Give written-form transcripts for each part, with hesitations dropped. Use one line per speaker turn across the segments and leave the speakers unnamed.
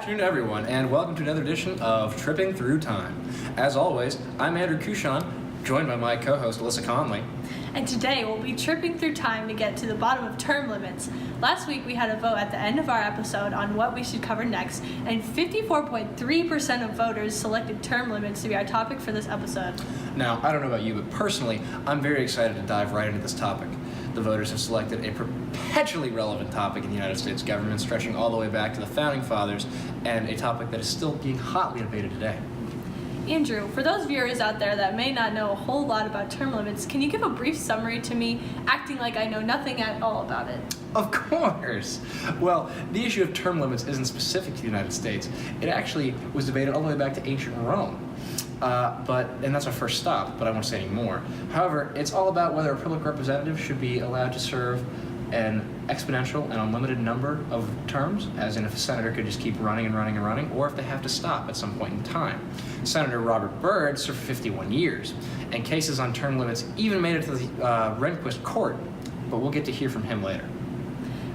afternoon, everyone, and welcome to another edition of Tripping Through Time. As always, I'm Andrew Cushon, joined by my co-host, Alyssa Conley.
And today we'll be tripping through time to get to the bottom of term limits. Last week we had a vote at the end of our episode on what we should cover next, and 54.3% of voters selected term limits to be our topic for this episode.
Now, I don't know about you, but personally, I'm very excited to dive right into this topic. The voters have selected a perpetually relevant topic in the United States government, stretching all the way back to the Founding Fathers, and a topic that is still being hotly debated today.
Andrew, for those viewers out there that may not know a whole lot about term limits, can you give a brief summary to me, acting like I know nothing at all about it?
Of course! Well, the issue of term limits isn't specific to the United States. It actually was debated all the way back to ancient Rome. And that's our first stop, but I won't say any more. However, it's all about whether a public representative should be allowed to serve an exponential and unlimited number of terms, as in if a senator could just keep running and running and running, or if they have to stop at some point in time. Senator Robert Byrd served 51 years, and cases on term limits even made it to the Rehnquist court, but we'll get to hear from him later.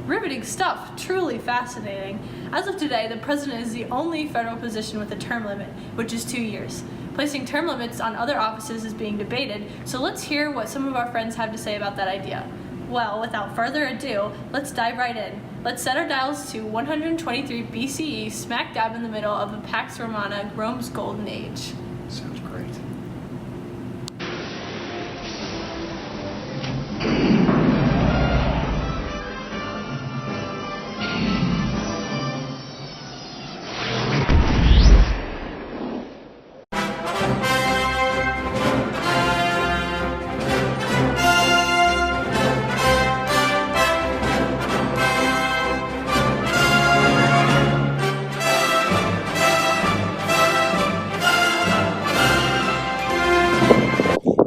Riveting stuff, truly fascinating. As of today, the president is the only federal position with a term limit, which is 2 years. Placing term limits on other offices is being debated, so let's hear what some of our friends have to say about that idea. Well, without further ado, let's dive right in. Let's set our dials to 123 BCE, smack dab in the middle of the Pax Romana, Rome's golden age.
Sounds great.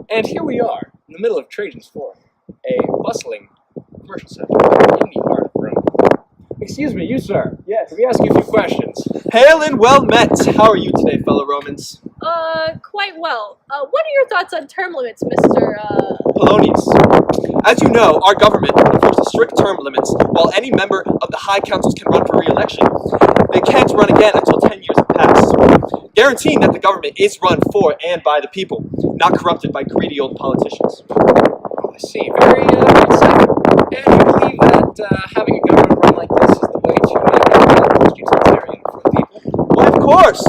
And here we are, in the middle of Trajan's Forum, a bustling commercial center in the heart of Rome. Excuse me, you sir. Yes. Let me ask you a few questions.
Hail and well met! How are you today, fellow Romans?
Quite well. What are your thoughts on term limits, Mr.
Polonius. As you know, our government enforces strict term limits. While any member of the High Councils can run for re-election, they can't run again until 10 years have passed, guaranteeing that the government is run for and by the people, not corrupted by greedy old politicians.
Oh, I see. Very sad. And you believe that having a government run like this is the way to make it most utilitarian for the people?
Why, of course!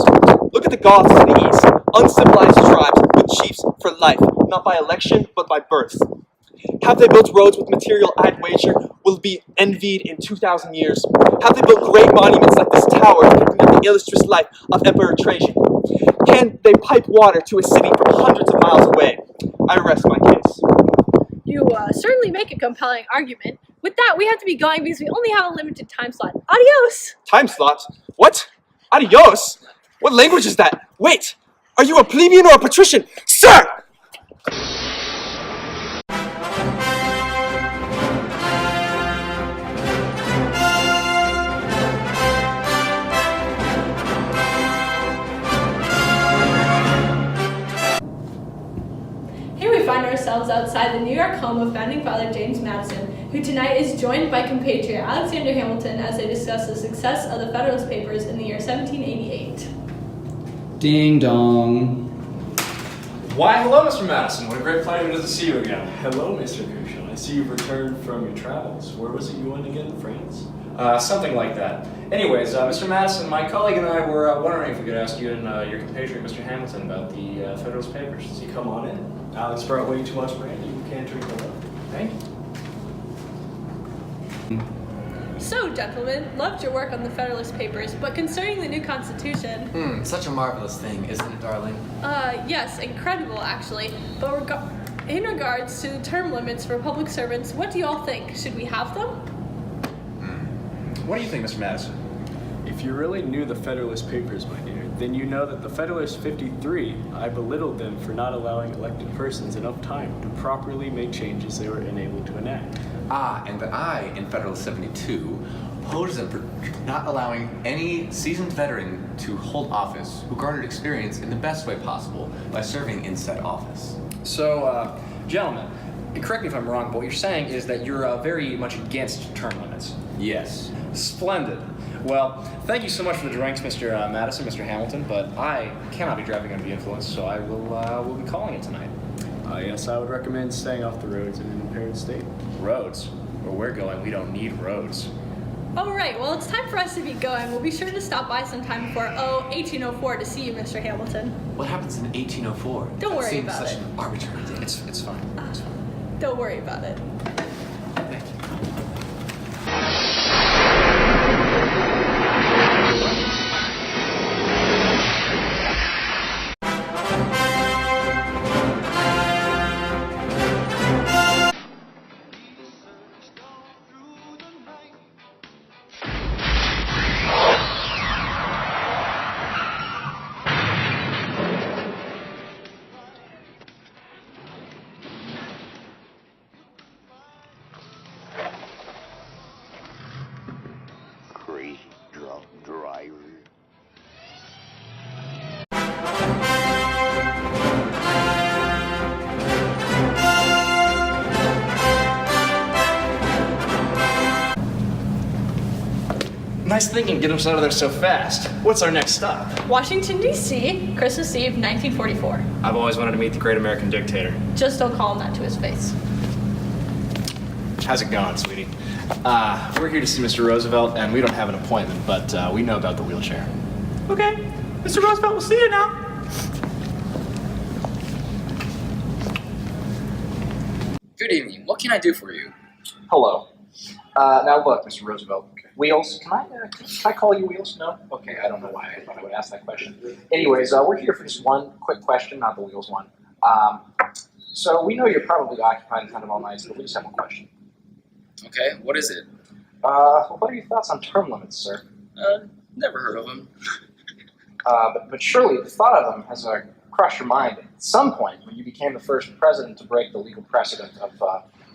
Look at the Goths to the east, uncivilized tribes with chiefs for life, not by election, but by birth. Have they built roads with material I'd wager will be envied in 2,000 years? Have they built great monuments like this tower depicting the illustrious life of Emperor Trajan? Can they pipe water to a city from hundreds of miles away? I rest my case.
You certainly make a compelling argument. With that, we have to be going because we only have a limited time slot. Adios!
Time slot? What? Adios? What language is that? Wait! Are you a plebeian or a patrician? Sir!
Here we find ourselves outside the New York home of Founding Father James Madison, who tonight is joined by compatriot Alexander Hamilton as they discuss the success of the Federalist Papers in the year 1788.
Ding dong.
Why, hello, Mr. Madison. What a great pleasure it is to see you again.
Hello, Mr. Cushon. I see you've returned from your travels. Where was it you went again? France?
Something like that. Anyways, Mr. Madison, my colleague and I were wondering if we could ask you and your compatriot, Mr. Hamilton, about the Federalist Papers.
So you come on in. Alex brought way too much brandy. You can't drink alone.
Thank you.
So, gentlemen, loved your work on the Federalist Papers, but concerning the new Constitution...
Such a marvelous thing, isn't it, darling?
Yes, incredible, actually. But in regards to the term limits for public servants, what do you all think? Should we have them?
What do you think, Mr. Madison?
If you really knew the Federalist Papers, my dear, then you know that the Federalist 53, I belittled them for not allowing elected persons enough time to properly make changes they were unable to enact.
And that I, in Federalist 72, opposed them for not allowing any seasoned veteran to hold office who garnered experience in the best way possible by serving in said office.
So, gentlemen, correct me if I'm wrong, but what you're saying is that you're very much against term limits.
Yes.
Splendid. Well, thank you so much for the drinks, Mr. Madison, Mr. Hamilton, but I cannot be driving under the influence, so I will be calling it tonight.
Yes, I would recommend staying off the roads in an impaired state.
Roads? Where we're going, we don't need roads.
All right, well, it's time for us to be going. We'll be sure to stop by sometime before 1804 to see you, Mr. Hamilton.
What happens in 1804?
Don't
That
worry
seems
about
such
it.
an arbitrary date.
It's fine. It's fine.
Don't worry about it.
Thank you.
Crazy drunk driver.
Nice thinking, get us out of there so fast. What's our next stop?
Washington, D.C., Christmas Eve, 1944.
I've always wanted to meet the great American dictator.
Just don't call him that to his face.
How's it going, sweetie? We're here to see Mr. Roosevelt, and we don't have an appointment, but we know about the wheelchair.
Okay, Mr. Roosevelt, we'll see you now.
Good evening. What can I do for you?
Hello. Now look, Mr. Roosevelt. Wheels, can I call you Wheels? No? Okay, I don't know why I thought I would ask that question. Anyways, we're here for just one quick question, not the Wheels one. So we know you're probably occupied and kind of all night, but we just have one question.
Okay, what is it?
What are your thoughts on term limits, sir?
Never heard of him.
But surely the thought of them has crossed your mind at some point when you became the first president to break the legal precedent of,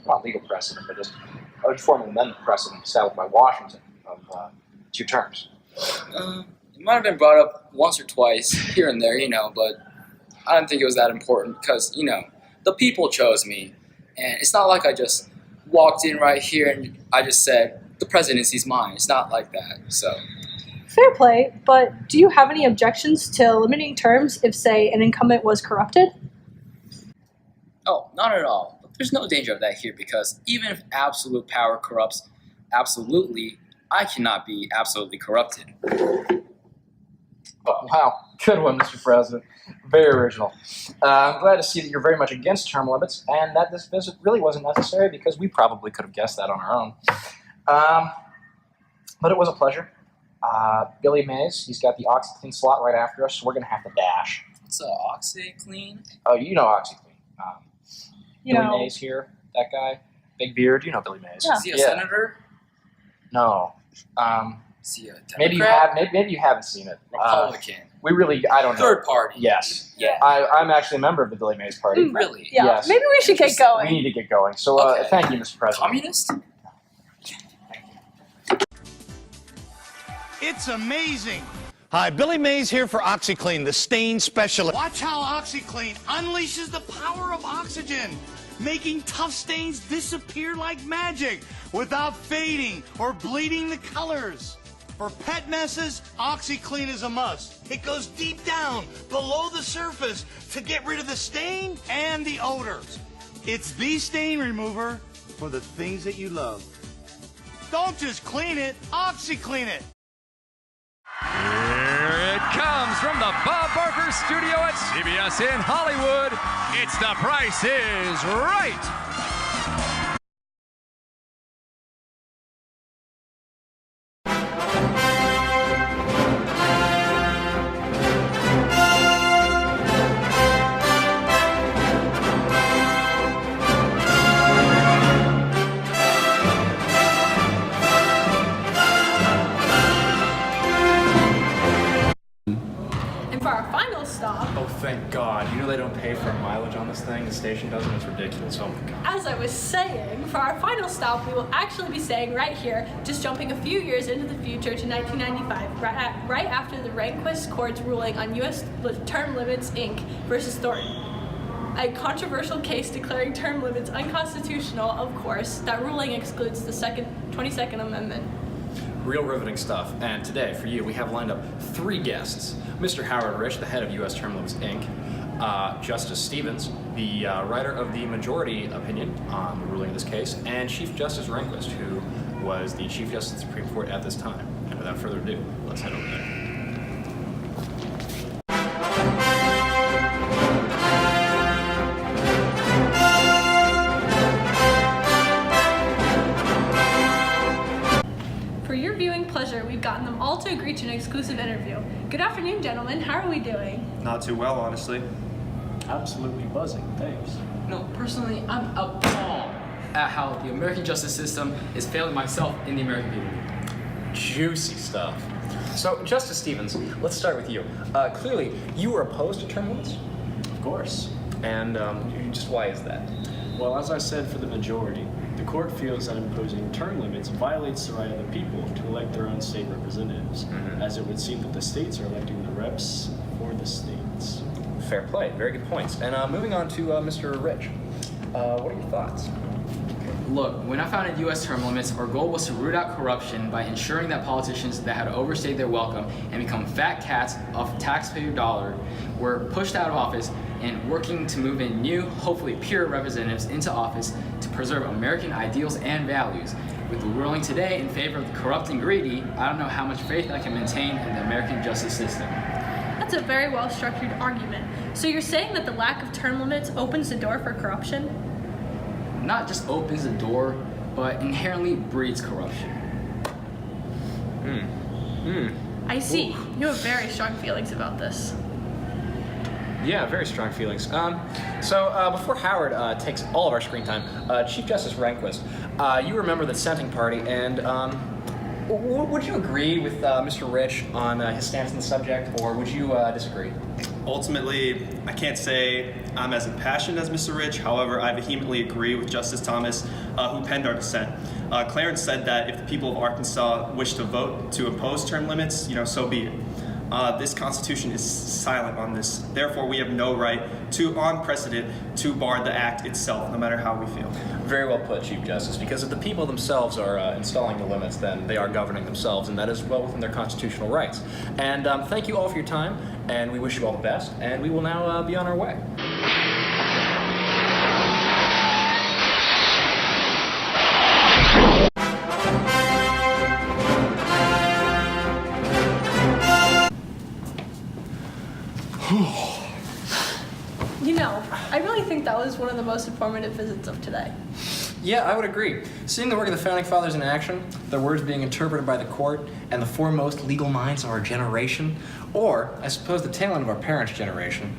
not legal precedent, but just a formal amendment precedent established by Washington of 2 terms.
It might have been brought up once or twice here and there, but I didn't think it was that important because, the people chose me. And it's not like I just walked in right here and I just said, the presidency's mine. It's not like that, so.
Fair play, but do you have any objections to limiting terms if, say, an incumbent was corrupted?
Oh, not at all. But there's no danger of that here because even if absolute power corrupts absolutely, I cannot be absolutely corrupted.
Oh, wow, good one, Mr. President. Very original. I'm glad to see that you're very much against term limits and that this visit really wasn't necessary because we probably could have guessed that on our own. But it was a pleasure. Billy Mays, he's got the OxyClean slot right after us, so we're going to have to dash.
What's OxyClean?
Oh, you know OxyClean.
You
Billy
know-
Mays here, that guy, big beard, you know Billy Mays.
Yeah.
Is he a senator?
No.
Is he a Democrat?
Maybe you have. Maybe you haven't seen it.
Republican.
We really, I don't know.
Third party.
Yes.
Yeah.
I'm actually a member of the Billy Mays party.
Really?
Yeah,
Yes.
maybe we should get
We
going.
need to get going. So
Okay.
thank you, Mr. President.
Communist?
It's amazing. Hi, Billy Mays here for OxyClean, the stain specialist. Watch how OxyClean unleashes the power of oxygen, making tough stains disappear like magic without fading or bleeding the colors. For pet messes, OxyClean is a must. It goes deep down below the surface to get rid of the stain and the odors. It's the stain remover for the things that you love. Don't just clean it, OxyClean it.
Here it comes from the Bob Barker studio at CBS in Hollywood. It's The Price is Right.
And for our final stop,
Oh, thank God. You know they don't pay for mileage on this thing. The station doesn't. It's ridiculous. Oh my God.
as I was saying, for our final stop, we will actually be staying right here, just jumping a few years into the future to 1995, right after the Rehnquist Court's ruling on U.S. Term Limits, Inc. versus Thornton. A controversial case declaring term limits unconstitutional, of course. That ruling excludes the 22nd Amendment.
Real riveting stuff. And today, for you, we have lined up 3 guests. Mr. Howard Rich, the head of U.S. Term Limits, Inc., Justice Stevens, the writer of the majority opinion on the ruling of this case, and Chief Justice Rehnquist, who was the Chief Justice of the Supreme Court at this time. And without further ado, let's head over there.
For your viewing pleasure, we've gotten them all to agree to an exclusive interview. Good afternoon, gentlemen. How are we doing?
Not too well, honestly.
Absolutely buzzing, thanks.
No, personally, I'm appalled at how the American justice system is failing myself and the American people.
Juicy stuff. So, Justice Stevens, let's start with you. Clearly, you were opposed to term limits,
Of course.
and just why is that?
Well, as I said for the majority, the court feels that imposing term limits violates the right of the people to elect their own state representatives, as it would seem that the states are electing the reps for the states.
Fair play. Very good points. And moving on to Mr. Rich. What are your thoughts?
Look, when I founded U.S. term limits, our goal was to root out corruption by ensuring that politicians that had overstayed their welcome and become fat cats of taxpayer dollar were pushed out of office, and working to move in new, hopefully pure representatives into office to preserve American ideals and values. With the ruling today in favor of the corrupt and greedy, I don't know how much faith I can maintain in the American justice system.
That's a very well-structured argument. So you're saying that the lack of term limits opens the door for corruption?
Not just opens the door, but inherently breeds corruption.
I see. You have very strong feelings about this.
Yeah, very strong feelings. So before Howard takes all of our screen time, Chief Justice Rehnquist, you remember the dissenting party, and would you agree with Mr. Rich on his stance on the subject, or would you disagree?
Ultimately, I can't say I'm as impassioned as Mr. Rich. However, I vehemently agree with Justice Thomas, who penned our dissent. Clarence said that if the people of Arkansas wish to vote to impose term limits, so be it. This Constitution is silent on this. Therefore, we have no right on precedent, to bar the act itself, no matter how we feel.
Very well put, Chief Justice, because if the people themselves are installing the limits, then they are governing themselves, and that is well within their constitutional rights. And thank you all for your time, and we wish you all the best, and we will now be on our way.
I really think that was one of the most informative visits of today.
Yeah, I would agree. Seeing the work of the Founding Fathers in action, their words being interpreted by the court, and the foremost legal minds of our generation, or, I suppose, the tail end of our parents' generation,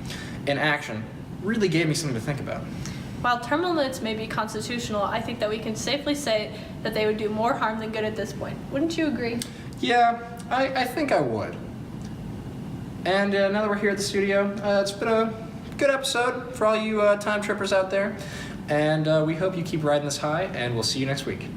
in action, really gave me something to think about.
While term limits may be constitutional, I think that we can safely say that they would do more harm than good at this point. Wouldn't you agree?
Yeah, I think I would. And now that we're here at the studio, it's been a good episode for all you time trippers out there. And we hope you keep riding this high, and we'll see you next week.